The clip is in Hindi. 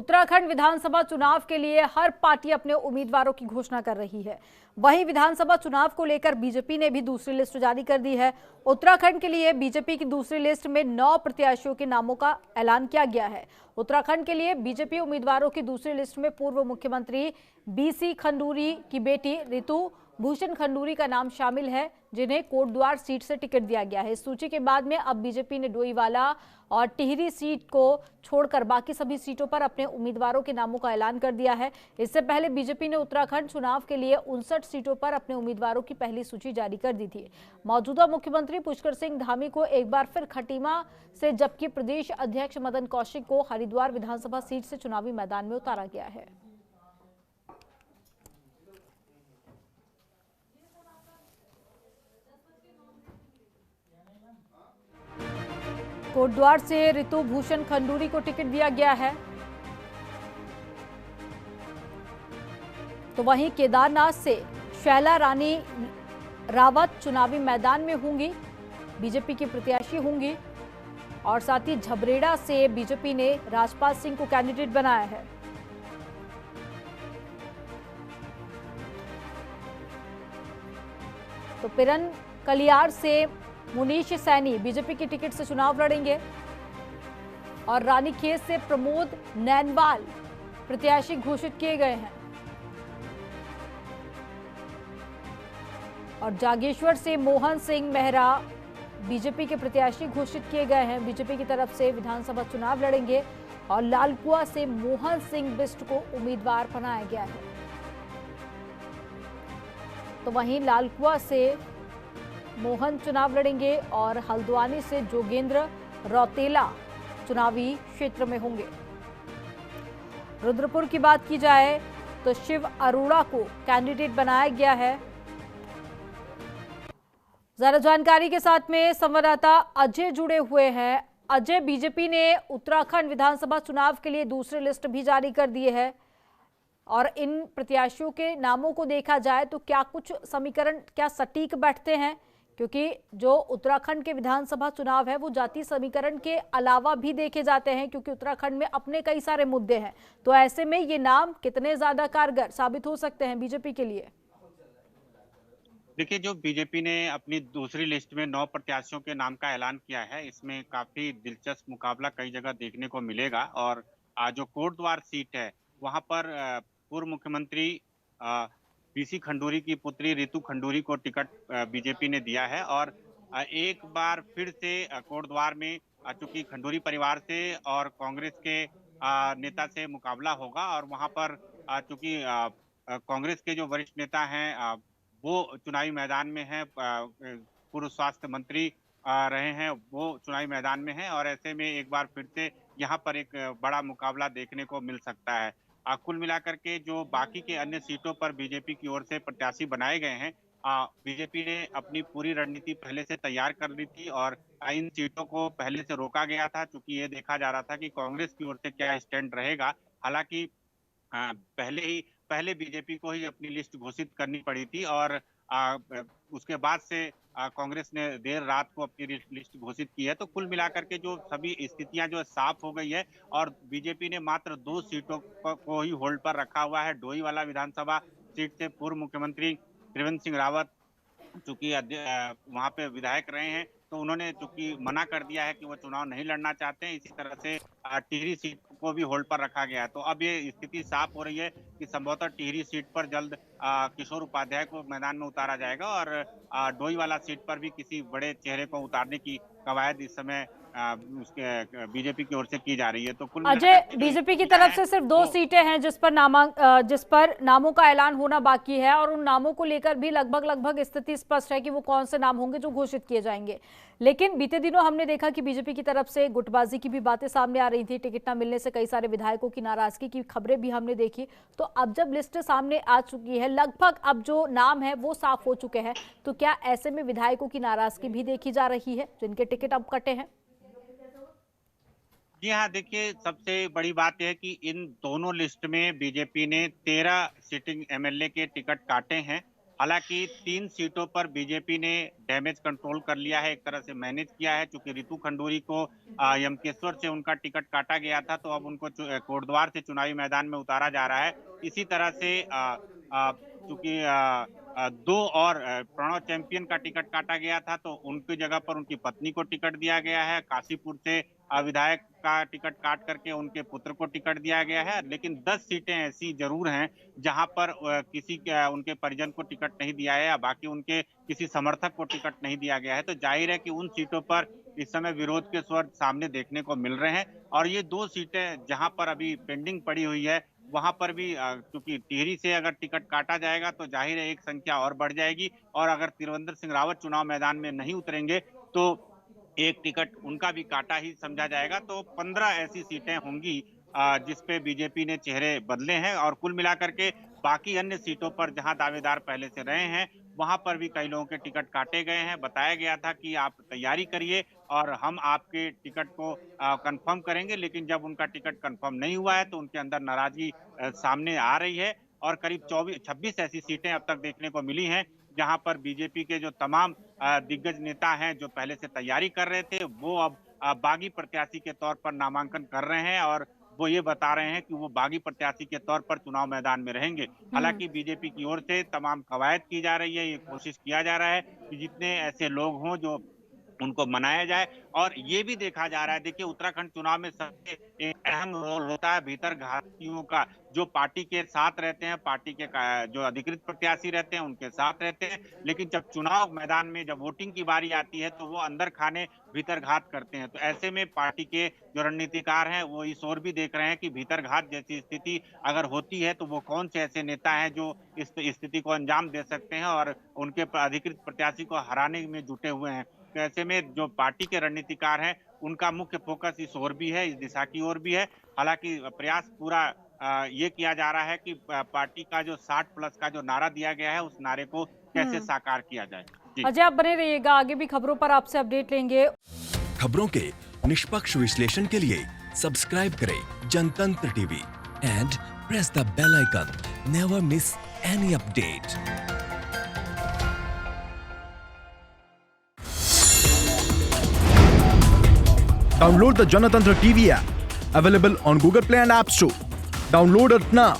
उत्तराखंड विधानसभा चुनाव के लिए हर पार्टी अपने उम्मीदवारों की घोषणा कर रही है। वहीं विधानसभा चुनाव को लेकर बीजेपी ने भी दूसरी लिस्ट जारी कर दी है। उत्तराखंड के लिए बीजेपी की दूसरी लिस्ट में 9 प्रत्याशियों के नामों का ऐलान किया गया है। उत्तराखंड के लिए बीजेपी उम्मीदवारों की दूसरी लिस्ट में पूर्व मुख्यमंत्री बीसी खंडूरी की बेटी रितु भूषण खंडूरी का नाम शामिल है, जिन्हें कोटद्वार सीट से टिकट दिया गया है। इस सूची के बाद में अब बीजेपी ने डोईवाला और टिहरी सीट को छोड़कर बाकी सभी सीटों पर अपने उम्मीदवारों के नामों का ऐलान कर दिया है। इससे पहले बीजेपी ने उत्तराखंड चुनाव के लिए 59 सीटों पर अपने उम्मीदवारों की पहली सूची जारी कर दी थी। मौजूदा मुख्यमंत्री पुष्कर सिंह धामी को एक बार फिर खटीमा से, जबकि प्रदेश अध्यक्ष मदन कौशिक को हरिद्वार विधानसभा सीट से चुनावी मैदान में उतारा गया है। कोटद्वार से रितु भूषण खंडूरी को टिकट दिया गया है, तो वहीं केदारनाथ से शैला रानी रावत चुनावी मैदान में होंगी, बीजेपी की प्रत्याशी होंगी। और साथ ही झबरेड़ा से बीजेपी ने राजपाल सिंह को कैंडिडेट बनाया है। तो पिरन कलियार से मुनीश सैनी बीजेपी की टिकट से चुनाव लड़ेंगे और रानीखेत से प्रमोद नैनवाल प्रत्याशी घोषित किए गए हैं। और जागेश्वर से मोहन सिंह मेहरा बीजेपी के प्रत्याशी घोषित किए गए हैं, बीजेपी की तरफ से विधानसभा चुनाव लड़ेंगे। और लालकुआ से मोहन सिंह बिष्ट को उम्मीदवार बनाया गया है। तो वहीं लालकुआ से मोहन चुनाव लड़ेंगे और हल्द्वानी से जोगेंद्र रौतेला चुनावी क्षेत्र में होंगे। रुद्रपुर की बात की जाए तो शिव अरोड़ा को कैंडिडेट बनाया गया है। ज्यादा जानकारी के साथ में संवाददाता अजय जुड़े हुए हैं। अजय, बीजेपी ने उत्तराखंड विधानसभा चुनाव के लिए दूसरी लिस्ट भी जारी कर दी है और इन प्रत्याशियों के नामों को देखा जाए तो क्या कुछ समीकरण क्या सटीक बैठते हैं? क्योंकि जो उत्तराखंड के विधानसभा चुनाव है वो जाति समीकरण के अलावा भी देखे जाते हैं, क्योंकि उत्तराखंड में अपने कई सारे मुद्दे हैं। तो ऐसे में ये नाम कितने ज्यादा कारगर साबित हो सकते हैं बीजेपी के लिए? देखिए, जो बीजेपी ने अपनी दूसरी लिस्ट में 9 प्रत्याशियों के नाम का ऐलान किया है, इसमें काफी दिलचस्प मुकाबला कई जगह देखने को मिलेगा। और जो कोटद्वार सीट है, वहां पर पूर्व मुख्यमंत्री बीसी खंडूरी की पुत्री रितु खंडूरी को टिकट बीजेपी ने दिया है। और एक बार फिर से कोटद्वार में चूंकि खंडूरी परिवार से और कांग्रेस के नेता से मुकाबला होगा, और वहां पर चूंकि कांग्रेस के जो वरिष्ठ नेता हैं वो चुनावी मैदान में हैं, पूर्व स्वास्थ्य मंत्री रहे हैं, वो चुनावी मैदान में हैं। और ऐसे में एक बार फिर से यहाँ पर एक बड़ा मुकाबला देखने को मिल सकता है। कुल मिलाकर के जो बाकी के अन्य सीटों पर बीजेपी की ओर से प्रत्याशी बनाए गए हैं, बीजेपी ने अपनी पूरी रणनीति पहले से तैयार कर ली थी। और इन सीटों को पहले से रोका गया था, क्योंकि ये देखा जा रहा था कि कांग्रेस की ओर से क्या स्टैंड रहेगा। हालांकि पहले बीजेपी को ही अपनी लिस्ट घोषित करनी पड़ी थी, और उसके बाद से कांग्रेस ने देर रात को अपनी लिस्ट घोषित की है। तो कुल मिलाकर के जो सभी स्थितियां जो साफ हो गई है, और बीजेपी ने मात्र 2 सीटों को ही होल्ड पर रखा हुआ है। डोईवाला विधानसभा सीट से पूर्व मुख्यमंत्री त्रिवेंद्र सिंह रावत चूंकि वहां पे विधायक रहे हैं, तो उन्होंने चूंकि मना कर दिया है कि वो चुनाव नहीं लड़ना चाहते हैं। इसी तरह से टिहरी सीट को भी होल्ड पर रखा गया है। तो अब ये स्थिति साफ हो रही है कि संभवतः टिहरी सीट पर जल्द किशोर उपाध्याय को मैदान में उतारा जाएगा, और डोईवाला सीट पर भी किसी बड़े चेहरे को उतारने की कवायद इस समय उसके बीजेपी की ओर से की जा रही है। तो कुल अजय, मिलाकर बीजेपी की तरफ से सिर्फ 2 सीटें हैं जिस पर नामों का ऐलान होना बाकी है, और उन नामों को लेकर भी लगभग स्थिति स्पष्ट है कि वो कौन से नाम होंगे जो घोषित किए जाएंगे। लेकिन बीते दिनों हमने देखा कि बीजेपी की तरफ से गुटबाजी की भी बातें सामने आ रही थी। टिकट न मिलने से कई सारे विधायकों की नाराजगी की खबरें भी हमने देखी। तो अब जब लिस्ट सामने आ चुकी है, लगभग अब जो नाम है वो साफ हो चुके हैं, तो क्या ऐसे में विधायकों की नाराजगी भी देखी जा रही है जिनके टिकट अब कटे हैं? जी हाँ, देखिए, सबसे बड़ी बात यह है कि इन दोनों लिस्ट में बीजेपी ने 13 सिटिंग एमएलए के टिकट काटे हैं। हालांकि 3 सीटों पर बीजेपी ने डैमेज कंट्रोल कर लिया है, एक तरह से मैनेज किया है। चूंकि रितु खंडूरी को यमकेश्वर से उनका टिकट काटा गया था, तो अब उनको कोटद्वार से चुनावी मैदान में उतारा जा रहा है। इसी तरह से चूंकि 2 और प्रणव चैंपियन का टिकट काटा गया था, तो उनकी जगह पर उनकी पत्नी को टिकट दिया गया है। काशीपुर से विधायक का टिकट काट करके उनके पुत्र को टिकट दिया गया है। लेकिन 10 सीटें ऐसी जरूर हैं जहां पर उनके परिजन को टिकट नहीं दिया है, या बाकी उनके किसी समर्थक को टिकट नहीं दिया गया है। तो जाहिर है कि उन सीटों पर इस समय विरोध के स्वर सामने देखने को मिल रहे हैं। और ये 2 सीटें जहां पर अभी पेंडिंग पड़ी हुई है, वहां पर भी क्योंकि टिहरी से अगर टिकट काटा जाएगा तो जाहिर है एक संख्या और बढ़ जाएगी। और अगर त्रिवेंद्र सिंह रावत चुनाव मैदान में नहीं उतरेंगे तो एक टिकट उनका भी काटा ही समझा जाएगा। तो 15 ऐसी सीटें होंगी जिसपे बीजेपी ने चेहरे बदले हैं। और कुल मिलाकर के बाकी अन्य सीटों पर जहां दावेदार पहले से रहे हैं, वहां पर भी कई लोगों के टिकट काटे गए हैं। बताया गया था कि आप तैयारी करिए और हम आपके टिकट को कंफर्म करेंगे, लेकिन जब उनका टिकट कंफर्म नहीं हुआ है तो उनके अंदर नाराजगी सामने आ रही है। और करीब 26 ऐसी सीटें अब तक देखने को मिली हैं जहां पर बीजेपी के जो तमाम दिग्गज नेता हैं, जो पहले से तैयारी कर रहे थे, वो अब बागी प्रत्याशी के तौर पर नामांकन कर रहे हैं और वो ये बता रहे हैं कि वो बागी प्रत्याशी के तौर पर चुनाव मैदान में रहेंगे। हालांकि बीजेपी की ओर से तमाम कवायद की जा रही है, ये कोशिश किया जा रहा है कि जितने ऐसे लोग हों जो उनको मनाया जाए। और ये भी देखा जा रहा है, देखिए उत्तराखंड चुनाव में सबसे एक अहम रोल होता है भीतर घातियों का, जो पार्टी के साथ रहते हैं, पार्टी के जो अधिकृत प्रत्याशी रहते हैं उनके साथ रहते हैं। लेकिन जब चुनाव मैदान में जब वोटिंग की बारी आती है तो वो अंदर खाने भीतर घात करते हैं। तो ऐसे में पार्टी के जो रणनीतिकार हैं वो इस ओर भी देख रहे हैं कि भीतर घात जैसी स्थिति अगर होती है तो वो कौन से ऐसे नेता हैं जो इस स्थिति को अंजाम दे सकते हैं और उनके अधिकृत प्रत्याशी को हराने में जुटे हुए हैं। तो ऐसे में जो पार्टी के रणनीतिकार हैं उनका मुख्य फोकस इस ओर भी है, इस दिशा की ओर भी है। हालांकि प्रयास पूरा ये किया जा रहा है कि पार्टी का जो 60+ का जो नारा दिया गया है, उस नारे को कैसे साकार किया जाए। अजय, आप बने रहिएगा, आगे भी खबरों पर आपसे अपडेट लेंगे। खबरों के निष्पक्ष विश्लेषण के लिए सब्सक्राइब करें Janatantra TV and press the bell icon. Never miss any update. Download the Janatantra TV app, available on Google Play and App Store. Download it now.